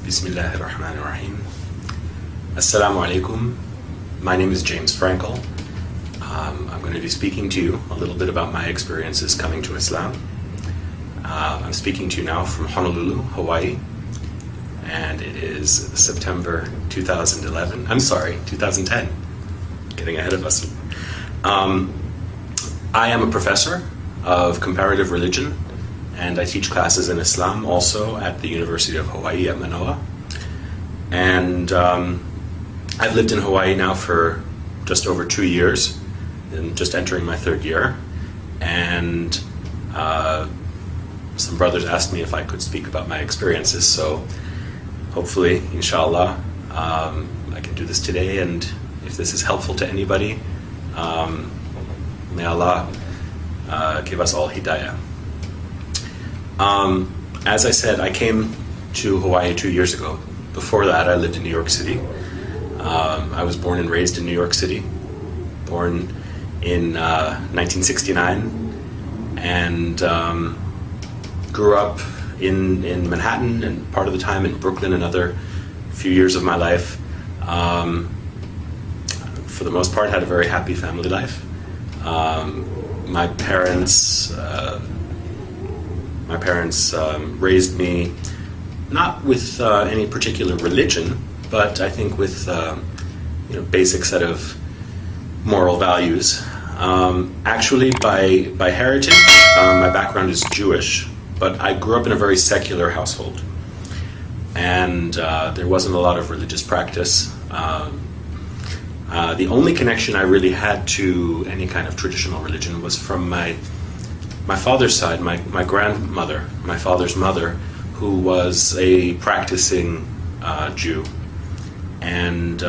Bismillahirrahmanirrahim. Assalamu alaikum. My name is James Frankel. I'm going to be speaking to you a little bit about my experiences coming to Islam. I'm speaking to you now from Honolulu, Hawaii, and it is September 2011. I'm sorry, 2010. Getting ahead of us. I am a professor of comparative religion, and I teach classes in Islam also at the University of Hawaii at Manoa. And I've lived in Hawaii now for just over 2 years, and just entering my third year. And some brothers asked me if I could speak about my experiences, so hopefully, inshallah, I can do this today, and if this is helpful to anybody, may Allah give us all hidayah. As I said, I came to Hawaii 2 years ago. Before that, I lived in New York City. I was born and raised in New York City, born in 1969, and grew up in Manhattan, and part of the time in Brooklyn, another few years of my life. For the most part, had a very happy family life. My parents raised me not with any particular religion, but I think with basic set of moral values. Actually, by heritage, my background is Jewish, but I grew up in a very secular household, and there wasn't a lot of religious practice. The only connection I really had to any kind of traditional religion was from my father's side, my grandmother, my father's mother, who was a practicing Jew. And,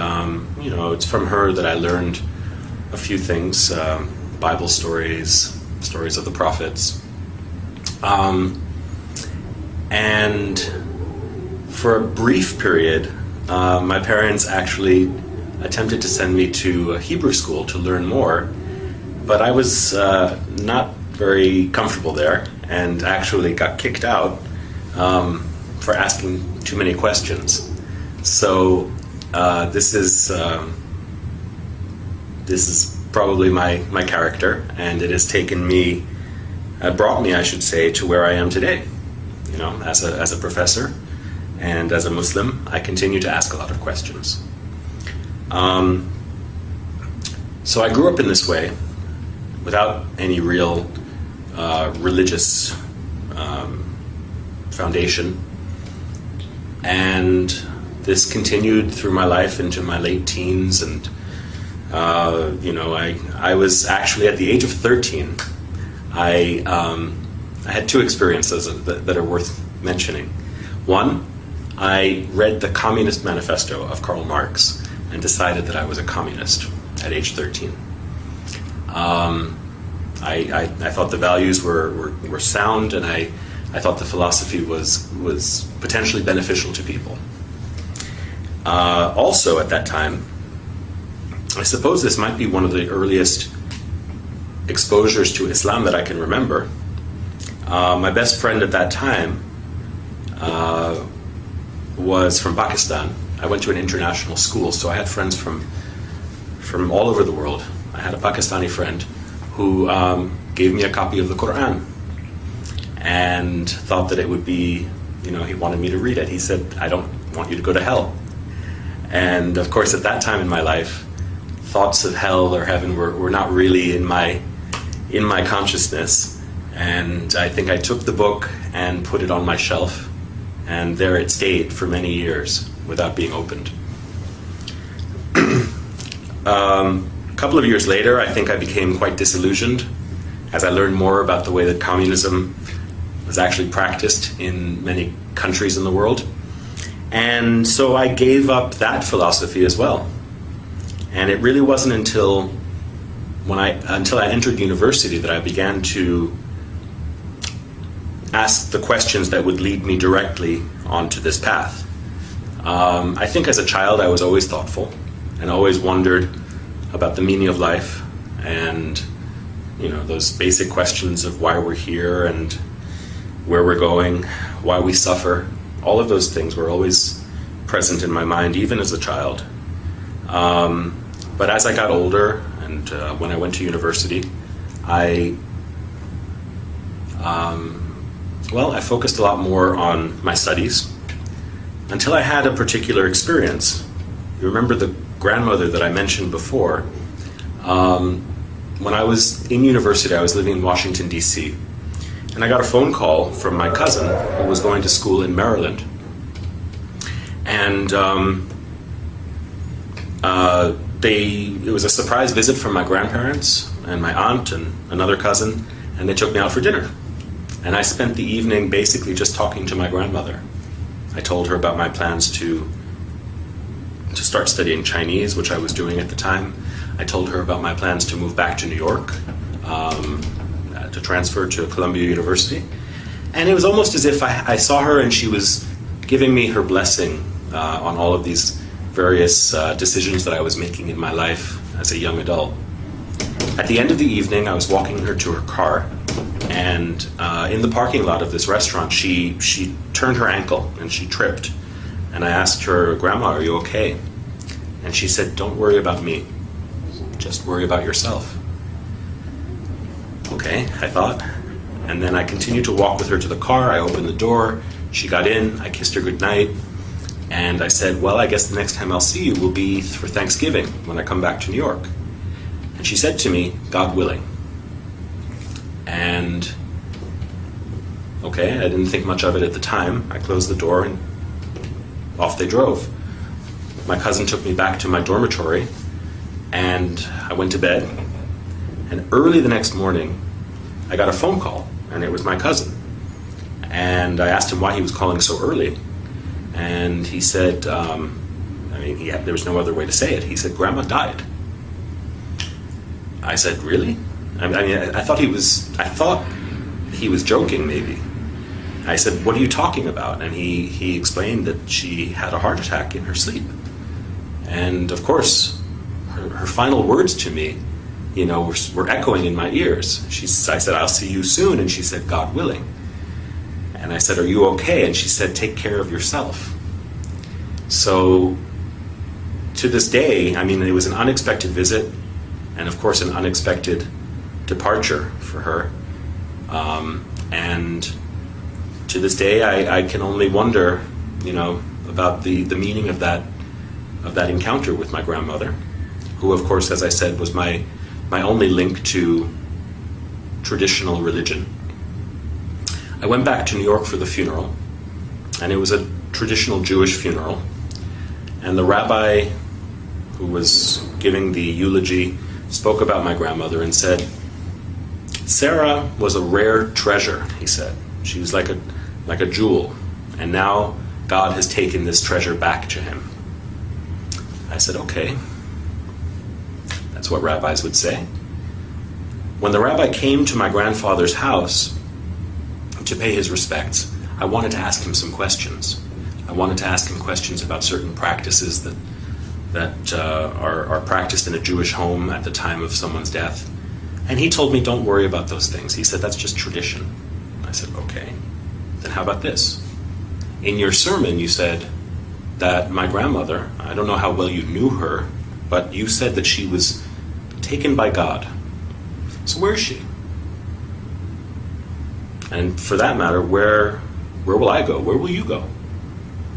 it's from her that I learned a few things, Bible stories, stories of the prophets. And for a brief period, my parents actually attempted to send me to a Hebrew school to learn more, but I was not very comfortable there, and actually got kicked out for asking too many questions. So this is probably my character, and it has brought me, I should say, to where I am today. As a professor and as a Muslim, I continue to ask a lot of questions. So I grew up in this way, without any real religious foundation, and this continued through my life into my late teens, and I was actually at the age of 13. I had two experiences that are worth mentioning. One, I read the Communist Manifesto of Karl Marx and decided that I was a communist at age 13. I thought the values were sound, and I thought the philosophy was potentially beneficial to people. Also at that time, I suppose this might be one of the earliest exposures to Islam that I can remember. My best friend at that time was from Pakistan. I went to an international school, so I had friends from all over the world. I had a Pakistani friend who gave me a copy of the Quran and thought that it would be, he wanted me to read it. He said, "I don't want you to go to hell." And of course, at that time in my life, thoughts of hell or heaven were not really in my consciousness. And I think I took the book and put it on my shelf, and there it stayed for many years without being opened. A couple of years later, I think I became quite disillusioned as I learned more about the way that communism was actually practiced in many countries in the world. And so I gave up that philosophy as well. And it really wasn't until I entered university that I began to ask the questions that would lead me directly onto this path. I think as a child I was always thoughtful and always wondered about the meaning of life, and those basic questions of why we're here and where we're going, why we suffer. All of those things were always present in my mind even as a child. But as I got older and when I went to university, I focused a lot more on my studies until I had a particular experience. You remember the grandmother that I mentioned before? When I was in university, I was living in Washington, D.C., and I got a phone call from my cousin who was going to school in Maryland. And it was a surprise visit from my grandparents and my aunt and another cousin, and they took me out for dinner. And I spent the evening basically just talking to my grandmother. I told her about my plans to start studying Chinese, which I was doing at the time. I told her about my plans to move back to New York, to transfer to Columbia University. And it was almost as if I saw her and she was giving me her blessing on all of these various decisions that I was making in my life as a young adult. At the end of the evening, I was walking her to her car, and in the parking lot of this restaurant, she turned her ankle and she tripped. And I asked her, "Grandma, are you okay?" And she said, "Don't worry about me. Just worry about yourself." Okay, I thought. And then I continued to walk with her to the car. I opened the door. She got in. I kissed her goodnight. And I said, "Well, I guess the next time I'll see you will be for Thanksgiving when I come back to New York." And she said to me, "God willing." And okay, I didn't think much of it at the time. I closed the door and off they drove. My cousin took me back to my dormitory, and I went to bed. And early the next morning, I got a phone call, and it was my cousin. And I asked him why he was calling so early. And he said, there was no other way to say it. He said, "Grandma died." I said, "Really?" I thought he was joking, maybe. I said, "What are you talking about?" And he explained that she had a heart attack in her sleep. And of course, her final words to me, were echoing in my ears. I said, "I'll see you soon." And she said, "God willing." And I said, "Are you okay?" And she said, "Take care of yourself." So to this day, it was an unexpected visit, and of course an unexpected departure for her. And to this day, I can only wonder, about the meaning of that encounter with my grandmother, who, of course, as I said, was my only link to traditional religion. I went back to New York for the funeral, and it was a traditional Jewish funeral. And the rabbi who was giving the eulogy spoke about my grandmother and said, "Sarah was a rare treasure," he said. "She was like a jewel, and now God has taken this treasure back to him." I said, "Okay." That's what rabbis would say. When the rabbi came to my grandfather's house to pay his respects, I wanted to ask him some questions. I wanted to ask him questions about certain practices that are practiced in a Jewish home at the time of someone's death. And he told me, "Don't worry about those things." He said, "That's just tradition." I said, "Okay, then how about this? In your sermon, you said that my grandmother, I don't know how well you knew her, but you said that she was taken by God. So where is she? And for that matter, where will I go? Where will you go?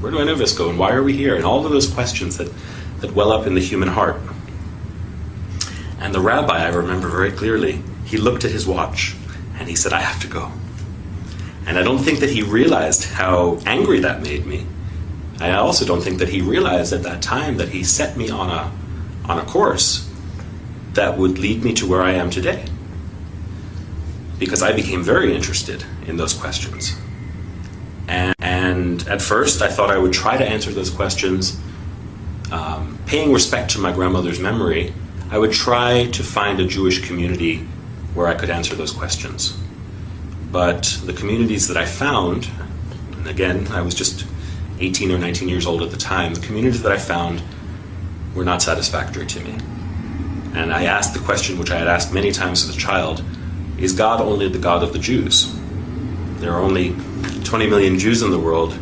Where do any of us go? And why are we here?" And all of those questions that well up in the human heart. And the rabbi, I remember very clearly, he looked at his watch and he said, "I have to go." And I don't think that he realized how angry that made me. I also don't think that he realized at that time that he set me on a course that would lead me to where I am today. Because I became very interested in those questions. And at first I thought I would try to answer those questions, paying respect to my grandmother's memory. I would try to find a Jewish community where I could answer those questions. But the communities that I found, and again, I was just 18 or 19 years old at the time, the communities that I found were not satisfactory to me. And I asked the question which I had asked many times as a child, is God only the God of the Jews? There are only 20 million Jews in the world,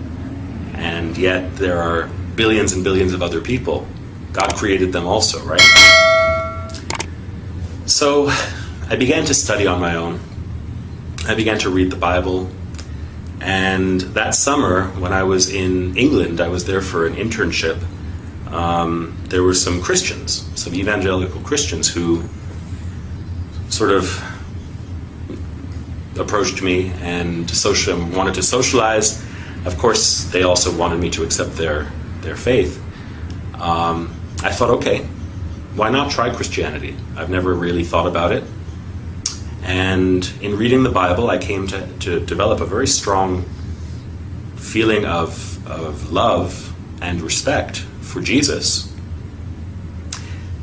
and yet there are billions and billions of other people. God created them also, right? So I began to study on my own. I began to read the Bible. And that summer, when I was in England, I was there for an internship. There were some Christians, some evangelical Christians, who sort of approached me and wanted to socialize. Of course, they also wanted me to accept their faith. I thought, okay, why not try Christianity? I've never really thought about it. And in reading the Bible, I came to develop a very strong feeling of love and respect for Jesus.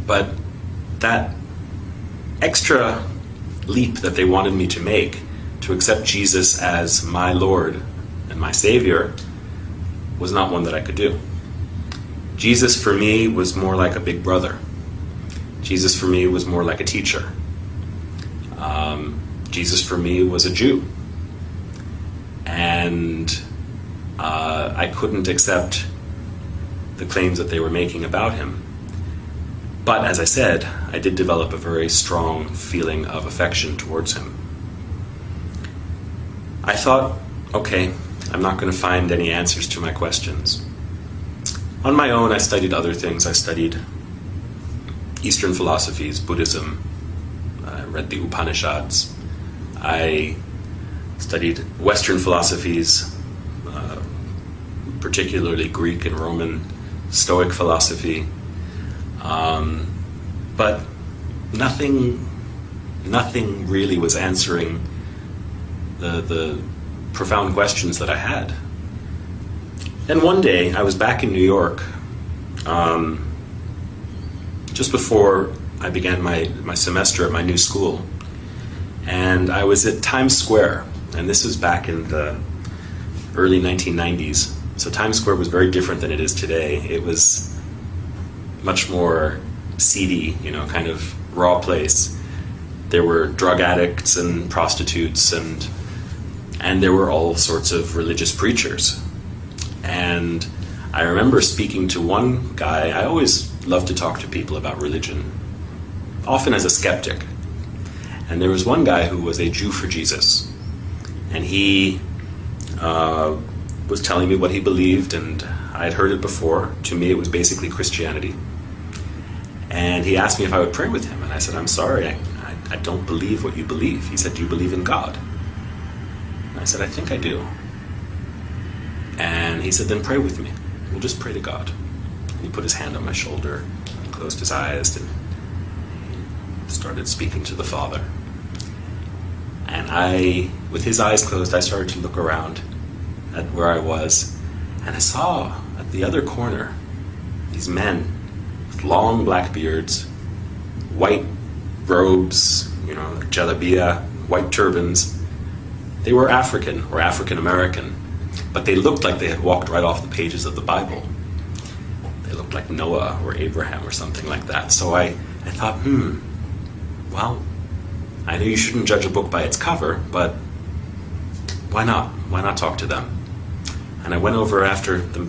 But that extra leap that they wanted me to make to accept Jesus as my Lord and my Savior was not one that I could do. Jesus for me was more like a big brother. Jesus for me was more like a teacher. Jesus for me was a Jew. And I couldn't accept the claims that they were making about him. But as I said, I did develop a very strong feeling of affection towards him. I thought, okay, I'm not going to find any answers to my questions. On my own, I studied other things. I studied Eastern philosophies, Buddhism. I read the Upanishads. I studied Western philosophies, particularly Greek and Roman Stoic philosophy. But nothing really was answering the profound questions that I had. And one day, I was back in New York, just before I began my semester at my new school. And I was at Times Square, and this was back in the early 1990s. So Times Square was very different than it is today. It was much more seedy, kind of raw place. There were drug addicts and prostitutes, and there were all sorts of religious preachers. And I remember speaking to one guy. I always love to talk to people about religion, often as a skeptic. And there was one guy who was a Jew for Jesus. And he was telling me what he believed, and I had heard it before. To me, it was basically Christianity. And he asked me if I would pray with him. And I said, I'm sorry, I don't believe what you believe. He said, do you believe in God? And I said, I think I do. And he said, then pray with me. We'll just pray to God. And he put his hand on my shoulder, and closed his eyes, and he started speaking to the Father. And with his eyes closed, I started to look around at where I was, and I saw at the other corner these men with long black beards, white robes, jalabiya, white turbans. They were African or African American, but they looked like they had walked right off the pages of the Bible. They looked like Noah or Abraham or something like that. So I thought, well, I know you shouldn't judge a book by its cover, but why not? Why not talk to them? And I went over after the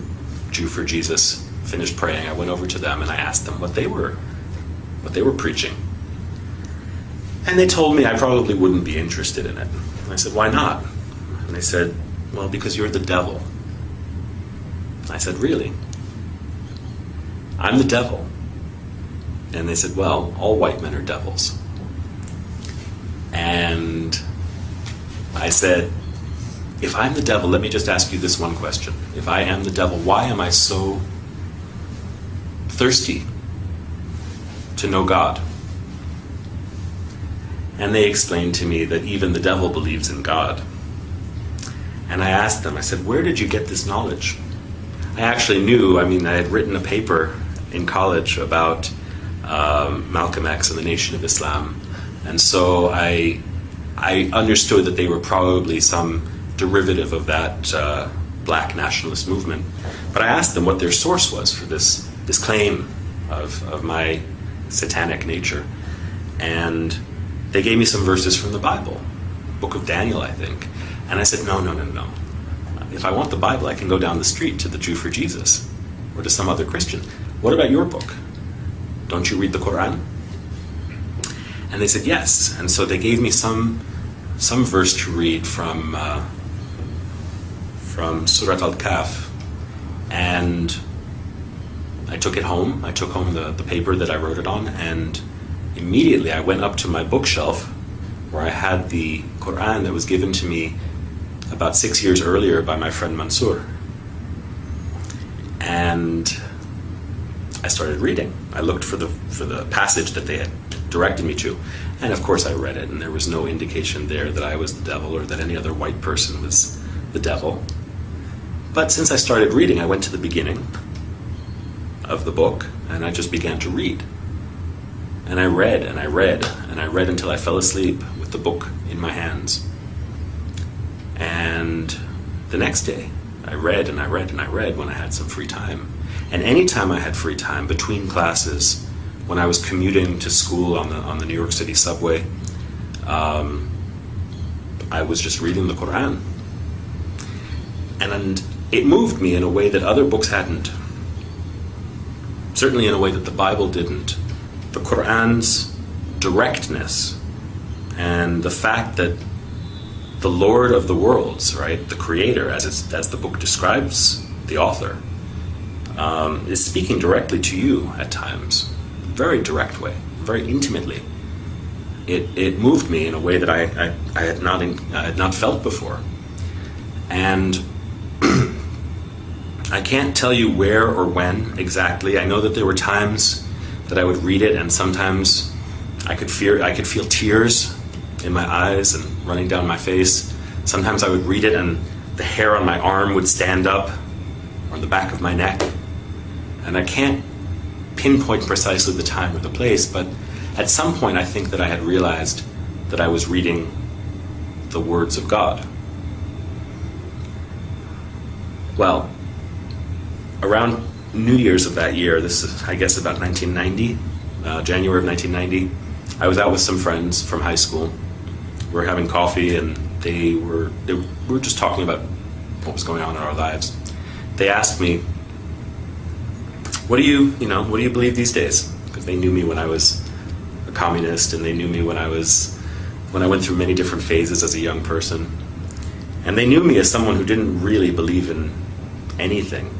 Jew for Jesus finished praying. I went over to them and I asked them what they were preaching. And they told me I probably wouldn't be interested in it. And I said, why not? And they said, well, because you're the devil. I said, really? I'm the devil. And they said, well, all white men are devils. And I said, if I'm the devil, let me just ask you this one question. If I am the devil, why am I so thirsty to know God? And they explained to me that even the devil believes in God. And I asked them, I said, where did you get this knowledge? I actually knew, I had written a paper in college about Malcolm X and the Nation of Islam. And so I understood that they were probably some derivative of that black nationalist movement. But I asked them what their source was for this claim of my satanic nature. And they gave me some verses from the Bible, Book of Daniel, I think. And I said, no. If I want the Bible, I can go down the street to the Jew for Jesus. or to some other Christian, what about your book? Don't you read the Quran? And they said yes. And so they gave me some verse to read from Surat Al-Kahf, and I took it home. I took home the paper that I wrote it on, and immediately I went up to my bookshelf where I had the Quran that was given to me about 6 years earlier by my friend Mansour. And I started reading. I looked for the passage that they had directed me to, and of course I read it, and there was no indication there that I was the devil or that any other white person was the devil. But since I started reading, I went to the beginning of the book, and I just began to read. And I read, and I read, and I read until I fell asleep with the book in my hands. And the next day, I read, and I read, and I read when I had some free time. And any time I had free time, between classes, when I was commuting to school on the New York City subway, I was just reading the Quran. And it moved me in a way that other books hadn't. Certainly in a way that the Bible didn't. The Quran's directness and the fact that the Lord of the worlds, right, the Creator, as the book describes the author, is speaking directly to you at times, very direct way, very intimately. It moved me in a way that I had not felt before, and I can't tell you where or when exactly. I know that there were times that I would read it, and sometimes I could feel tears in my eyes and running down my face. Sometimes I would read it and the hair on my arm would stand up, or on the back of my neck. And I can't pinpoint precisely the time or the place, but at some point I think that I had realized that I was reading the words of God. Well, around New Year's of that year, this is, I guess, about 1990, January of 1990, I was out with some friends from high school. We were having coffee, and we were just talking about what was going on in our lives. They asked me, what do you believe these days? Because they knew me when I was a communist, and they knew me when I went through many different phases as a young person. And they knew me as someone who didn't really believe in anything.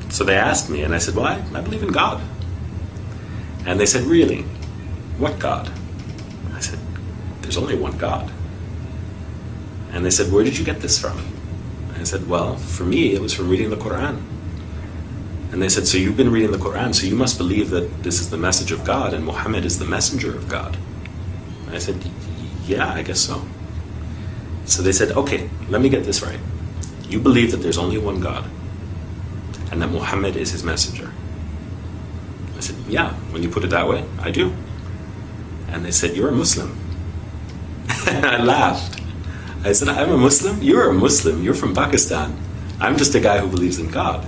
So they asked me, and I said, well, I believe in God. And they said, really? What God? I said, there's only one God. And they said, where did you get this from? And I said, well, for me, it was from reading the Quran. And they said, so you've been reading the Quran, so you must believe that this is the message of God and Muhammad is the messenger of God. And I said, yeah, I guess so. So they said, okay, let me get this right. You believe that there's only one God and that Muhammad is his messenger. I said, yeah, when you put it that way, I do. And they said, you're a Muslim. And I laughed. I said, I'm a Muslim? You're a Muslim. You're from Pakistan. I'm just a guy who believes in God.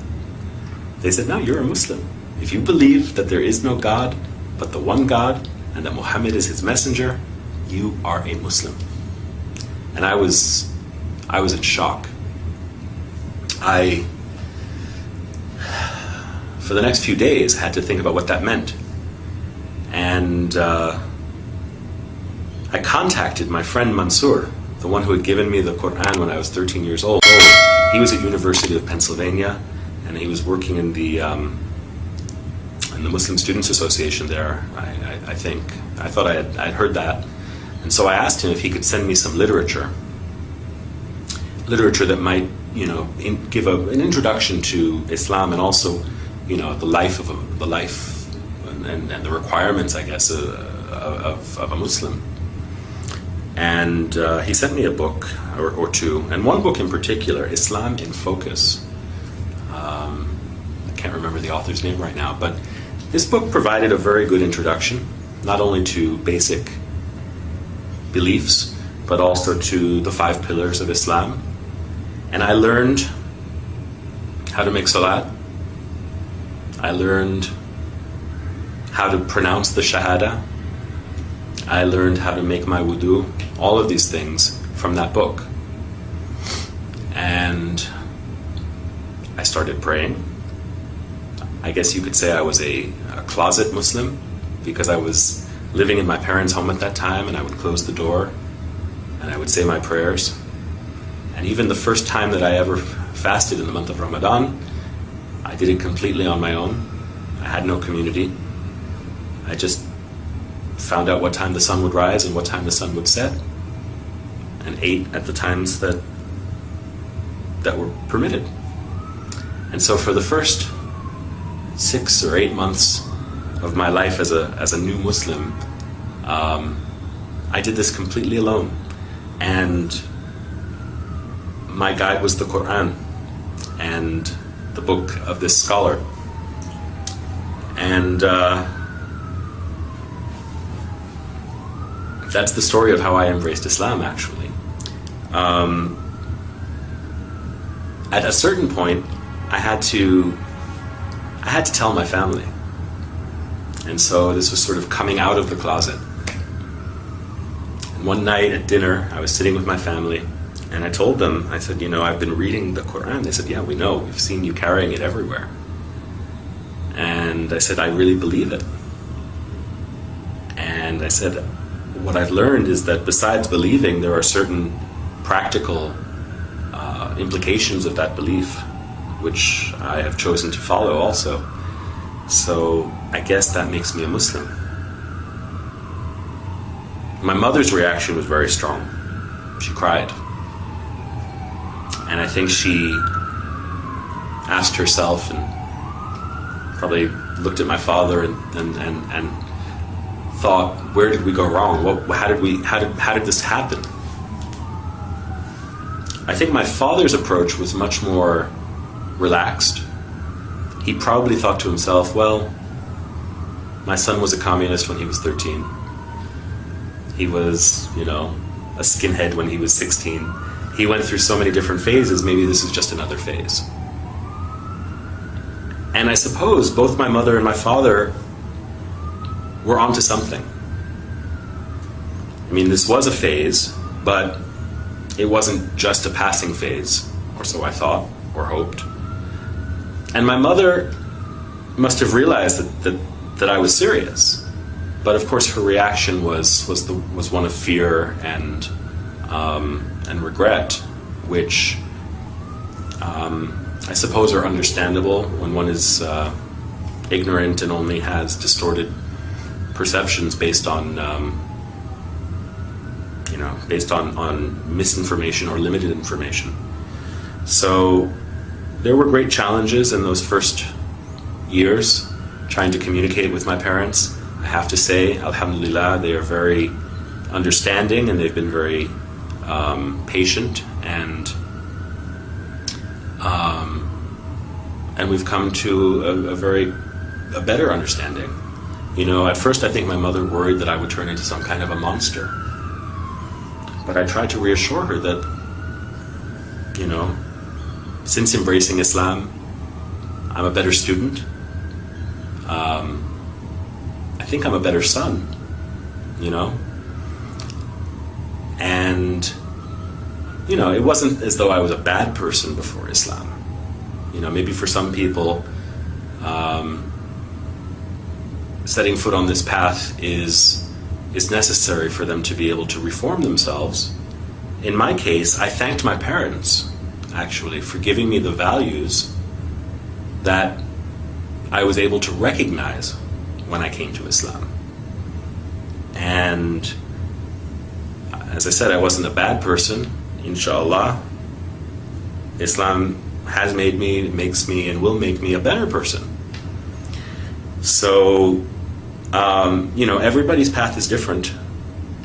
They said, no, you're a Muslim. If you believe that there is no God but the one God and that Muhammad is his messenger, you are a Muslim. And I was in shock. For the next few days, had to think about what that meant. And I contacted my friend Mansour, the one who had given me the Quran when I was 13 years old. He was at University of Pennsylvania, and he was working in the Muslim Students Association there, I think. I thought I'd heard that. And so I asked him if he could send me some literature that might, give an introduction to Islam, and also, the life and the requirements, I guess, of a Muslim. And he sent me a book or two, and one book in particular, Islam in Focus. I can't remember the author's name right now, but this book provided a very good introduction, not only to basic beliefs, but also to the 5 pillars of Islam. And I learned how to make salat. I learned how to pronounce the shahada. I learned how to make my wudu. All of these things from that book. And I started praying. I guess you could say I was a closet Muslim, because I was living in my parents' home at that time, and I would close the door and I would say my prayers. And even the first time that I ever fasted in the month of Ramadan, I did it completely on my own. I had no community. I just found out what time the sun would rise and what time the sun would set, and ate at the times that were permitted. And so for the first 6 or 8 months of my life as a new Muslim, I did this completely alone. And my guide was the Quran and the book of this scholar. And that's the story of how I embraced Islam, actually. At a certain point, I had to tell my family. And so this was sort of coming out of the closet. And one night at dinner, I was sitting with my family, and I told them, I said, I've been reading the Quran. They said, yeah, we know. We've seen you carrying it everywhere. And I said, I really believe it. And I said, what I've learned is that besides believing, there are certain practical implications of that belief, which I have chosen to follow also. So I guess that makes me a Muslim. My mother's reaction was very strong. She cried. And I think she asked herself, and probably looked at my father and thought, where did we go wrong? How did this happen? I think my father's approach was much more relaxed. He probably thought to himself, well, my son was a communist when he was 13. He was, a skinhead when he was 16. He went through so many different phases, maybe this is just another phase. And I suppose both my mother and my father were onto something. I mean, this was a phase, but it wasn't just a passing phase, or so I thought, or hoped. And my mother must have realized that I was serious. But of course her reaction was one of fear and regret, which I suppose are understandable when one is ignorant and only has distorted perceptions based on misinformation or limited information. So there were great challenges in those first years trying to communicate with my parents. I have to say, alhamdulillah, they are very understanding, and they've been very patient, and we've come to a better understanding. At first I think my mother worried that I would turn into some kind of a monster. But I tried to reassure her that, since embracing Islam, I'm a better student. I think I'm a better son, And, it wasn't as though I was a bad person before Islam. Maybe for some people, setting foot on this path is necessary for them to be able to reform themselves. In my case, I thanked my parents, actually, for giving me the values that I was able to recognize when I came to Islam. And as I said, I wasn't a bad person, inshallah. Islam has made me, makes me, and will make me a better person. So, everybody's path is different,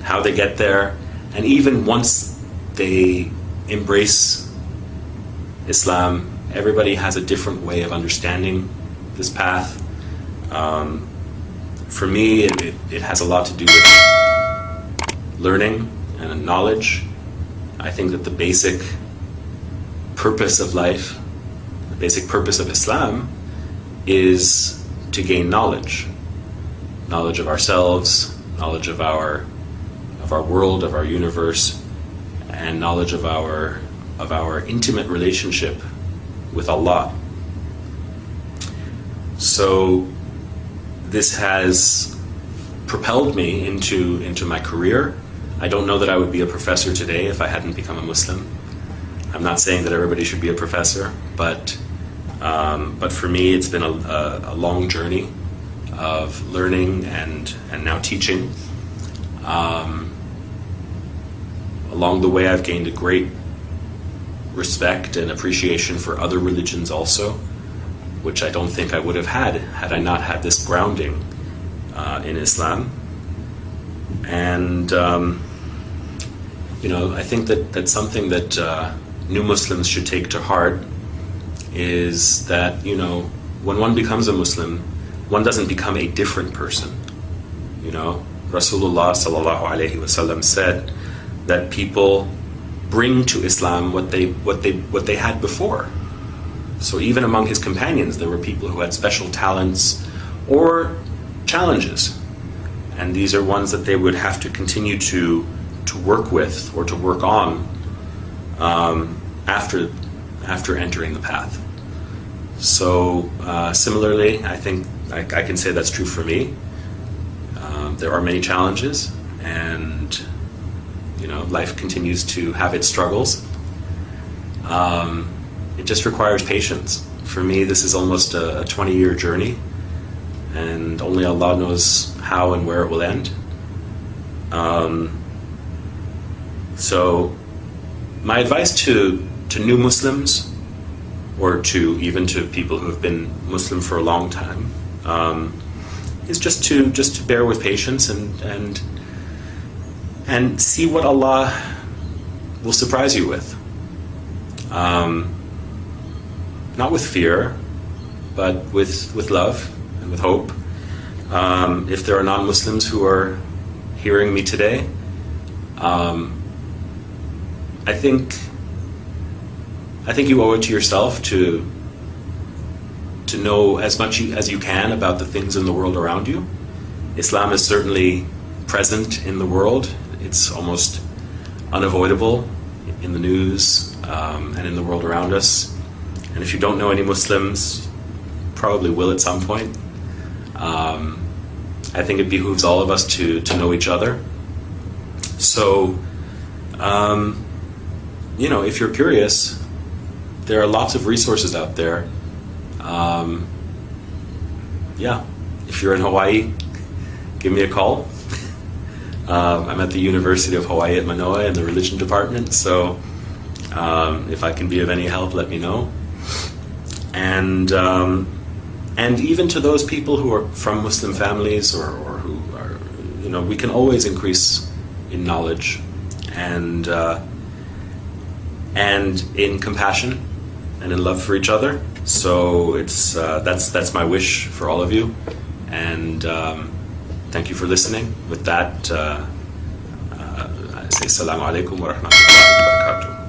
how they get there, and even once they embrace Islam, everybody has a different way of understanding this path. For me, it has a lot to do with learning and knowledge. I think that the basic purpose of life, the basic purpose of Islam, is to gain knowledge. Knowledge of ourselves, knowledge of our world, of our universe, and knowledge of our intimate relationship with Allah. So this has propelled me into my career. I don't know that I would be a professor today if I hadn't become a Muslim. I'm not saying that everybody should be a professor, but for me it's been a long journey of learning and now teaching. Along the way I've gained a great respect and appreciation for other religions also, which I don't think I would have had I not had this grounding in Islam. And I think that something that new Muslims should take to heart is that, when one becomes a Muslim, one doesn't become a different person. Rasulullah sallallahu alaihi wasallam said that people bring to Islam what they had before. So even among his companions, there were people who had special talents or challenges, and these are ones that they would have to continue to work with or to work on after entering the path. So similarly, I think I can say that's true for me. There are many challenges, and life continues to have its struggles. It just requires patience. For me, this is almost a 20-year journey, and only Allah knows how and where it will end. So my advice to new Muslims, or even to people who have been Muslim for a long time, is just to bear with patience and see what Allah will surprise you with. Not with fear, but with love and with hope. If there are non-Muslims who are hearing me today, I think you owe it to yourself to know as much as you can about the things in the world around you. Islam is certainly present in the world. It's almost unavoidable in the news and in the world around us. And if you don't know any Muslims, probably will at some point. I think it behooves all of us to know each other. So, if you're curious, there are lots of resources out there. If you're in Hawaii, give me a call. I'm at the University of Hawaii at Manoa in the religion department, so if I can be of any help, let me know. And even to those people who are from Muslim families or who are, we can always increase in knowledge and in compassion and in love for each other. So it's that's my wish for all of you, and thank you for listening. With that, I say Assalamu alaikum wa rahmatullahi wa barakatuh.